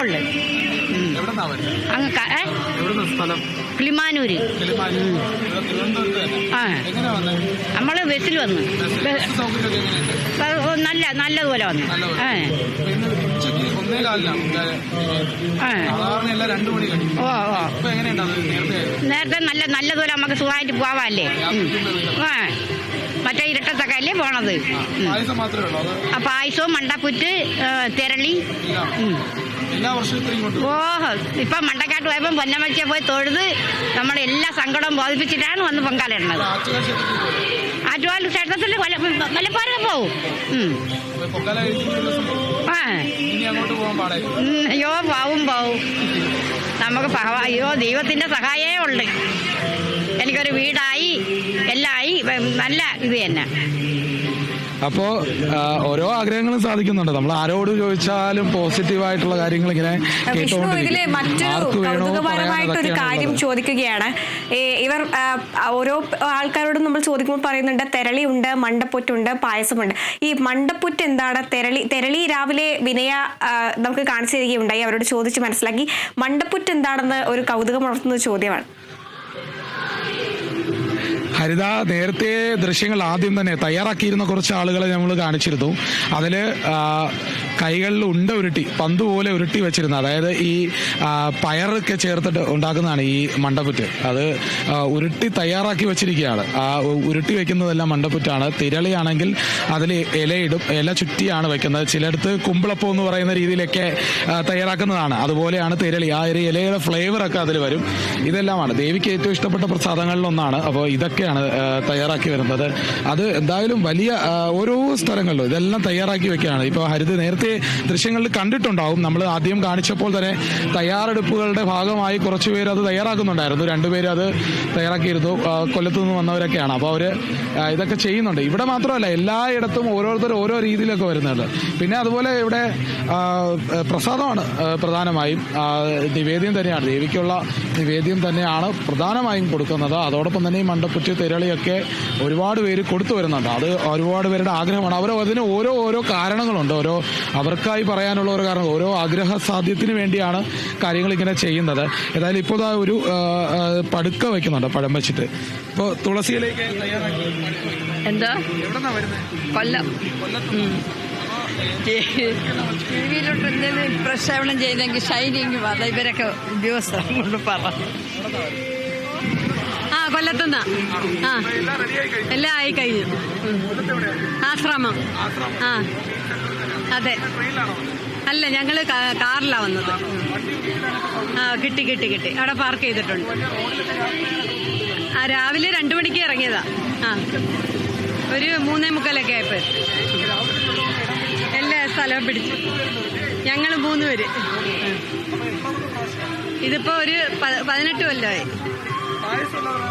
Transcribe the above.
ഉള്ളു. അങ്ങ് കിളിമാനൂര്. ആ, നമ്മള് ബസ്സിൽ വന്നു. നല്ലതുപോലെ വന്നു. നേരത്തെ നല്ലതുപോലെ നമുക്ക് സുഖമായിട്ട് പോവാല്ലേ. മറ്റേ ഇരട്ടത്തൊക്കെ അല്ലേ പോണത്. പായസവും മണ്ടപ്പുറ്റ് തിരളി. ഓഹോ, ഇപ്പൊ മണ്ടക്കാട്ട് പോയപ്പോ പൊന്നമ്മച്ചിയെ പോയി തൊഴുത് നമ്മുടെ എല്ലാ സങ്കടവും ബോധിപ്പിച്ചിട്ടാണ് വന്ന് പൊങ്കാലിടുന്നത്. ആറ്റുപാൽ ക്ഷേത്രത്തിൽ വല്ലപ്പോഴൊക്കെ പോവും. അയ്യോ പോവും നമുക്ക് അയ്യോ ദൈവത്തിന്റെ സഹായമേ ഉള്ളു. എനിക്കൊരു വീടായി എല്ലായി, നല്ല ഇത് തന്നെ. അപ്പോൾ ഓരോ ആഗ്രഹങ്ങളും സാധിക്കുന്നുണ്ട്. നമ്മൾ ആരോട് ചോദിച്ചാലും പോസിറ്റീവായിട്ടുള്ള കാര്യങ്ങൾ ഇങ്ങനെ ഇതില് മറ്റൊരു കൗതുകപരമായിട്ടൊരു കാര്യം ചോദിക്കുകയാണ്. ഇവർ ഓരോ ആൾക്കാരോടും നമ്മൾ ചോദിക്കുമ്പോൾ പറയുന്നുണ്ട് തെരളിയുണ്ട്, മണ്ടപ്പുറ്റുണ്ട്, പായസമുണ്ട്. ഈ മണ്ടപ്പുറ്റ് എന്താണ്? തെരളി രാവിലെ വിനയ നമുക്ക് കാണിച്ചു തരികയുണ്ടായി. അവരോട് ചോദിച്ച് മനസ്സിലാക്കി. മണ്ടപ്പുറ്റ് എന്താണെന്ന് ഒരു കൗതുകം ഉണർത്തുന്ന ചോദ്യമാണ്. ഹരിത, നേരത്തെ ദൃശ്യങ്ങൾ ആദ്യം തന്നെ തയ്യാറാക്കിയിരുന്ന കുറച്ച് ആളുകളെ നമ്മൾ കാണിച്ചിരുന്നു. അതിൽ കൈകളിൽ ഉണ്ട ഉരുട്ടി, പന്ത് പോലെ ഉരുട്ടി വെച്ചിരുന്നു. അതായത് ഈ പയറൊക്കെ ചേർത്തിട്ട് ഉണ്ടാക്കുന്നതാണ് ഈ മണ്ടപ്പുറ്റ്. അത് ഉരുട്ടി തയ്യാറാക്കി വെച്ചിരിക്കുകയാണ്. ഉരുട്ടി വെക്കുന്നതെല്ലാം മണ്ടപ്പുറ്റാണ്. തിരളിയാണെങ്കിൽ അതിൽ ഇലയിടും, ഇല ചുറ്റിയാണ് വെക്കുന്നത്. ചിലയിടത്ത് കുമ്പിളപ്പം എന്ന് പറയുന്ന രീതിയിലൊക്കെ തയ്യാറാക്കുന്നതാണ്. അതുപോലെയാണ് തിരളി. ആ ഒരു ഇലയുടെ ഫ്ലേവറൊക്കെ അതിൽ വരും. ഇതെല്ലാമാണ് ദേവിക്ക് ഏറ്റവും ഇഷ്ടപ്പെട്ട പ്രസാദങ്ങളിലൊന്നാണ്. അപ്പോൾ ഇതൊക്കെയാണ് തയ്യാറാക്കി വരുന്നത്. അത് എന്തായാലും വലിയ ഓരോ സ്ഥലങ്ങളിലും ഇതെല്ലാം തയ്യാറാക്കി വെക്കുകയാണ്. ഇപ്പോൾ ഹരിത നേരത്തെ ദൃശ്യങ്ങളിൽ കണ്ടിട്ടുണ്ടാവും. നമ്മൾ ആദ്യം കാണിച്ചപ്പോൾ തന്നെ തയ്യാറെടുപ്പുകളുടെ ഭാഗമായി കുറച്ച് പേര് അത് തയ്യാറാക്കുന്നുണ്ടായിരുന്നു. രണ്ടുപേര് അത് തയ്യാറാക്കിയിരുന്നു. കൊല്ലത്തു നിന്ന് വന്നവരൊക്കെയാണ്. അപ്പോൾ അവർ ഇതൊക്കെ ചെയ്യുന്നുണ്ട്. ഇവിടെ മാത്രമല്ല, എല്ലായിടത്തും ഓരോരുത്തർ ഓരോ രീതിയിലൊക്കെ വരുന്നുണ്ട്. പിന്നെ അതുപോലെ ഇവിടെ പ്രസാദമാണ് പ്രധാനമായും. നിവേദ്യം തന്നെയാണ്, ദേവിക്കുള്ള നിവേദ്യം തന്നെയാണ് പ്രധാനമായും കൊടുക്കുന്നത്. അതോടൊപ്പം തന്നെ ഈ മണ്ടപ്പുറ്റ് തിരളിയൊക്കെ ഒരുപാട് പേര് കൊടുത്തു വരുന്നുണ്ട്. അത് ഒരുപാട് പേരുടെ ആഗ്രഹമാണ്. അതിന് ഓരോ കാരണങ്ങളുണ്ട്. അവർക്കായി പറയാനുള്ള ഓരോ കാരണം, ഓരോ ആഗ്രഹ സാധ്യത്തിന് വേണ്ടിയാണ് കാര്യങ്ങൾ ഇങ്ങനെ ചെയ്യുന്നത്. ഏതായാലും ഇപ്പോൾ ഒരു പടുക്ക വയ്ക്കുന്നുണ്ട്, പഴം വെച്ചിട്ട്. ഇപ്പോൾ തുളസിയിലേക്ക് എന്താ കൊല്ലം ടിവിയിലോട്ട് പ്രക്ഷേപണം ചെയ്തെങ്കിൽ ഷൈനിങ് വന്ന ഇവരൊക്കെ ഉദ്യോഗസ്ഥരെ കൊണ്ട് പറഞ്ഞു. കൊല്ലത്തുനിന്ന എല്ലാം ആയി കഴിഞ്ഞു. ആശ്രമം. അതെ, അല്ല ഞങ്ങൾ കാറിലാണ് വന്നത്. കിട്ടി അവിടെ പാർക്ക് ചെയ്തിട്ടുണ്ട്. രാവിലെ 2 മണിക്ക് ഇറങ്ങിയതാ. ഒരു 3:45 ആയപ്പോ എല്ലാ സ്ഥലവും പിടിച്ചു. ഞങ്ങൾ 3 പേര്. ഇതിപ്പോ ഒരു 18 കൊല്ലമായി.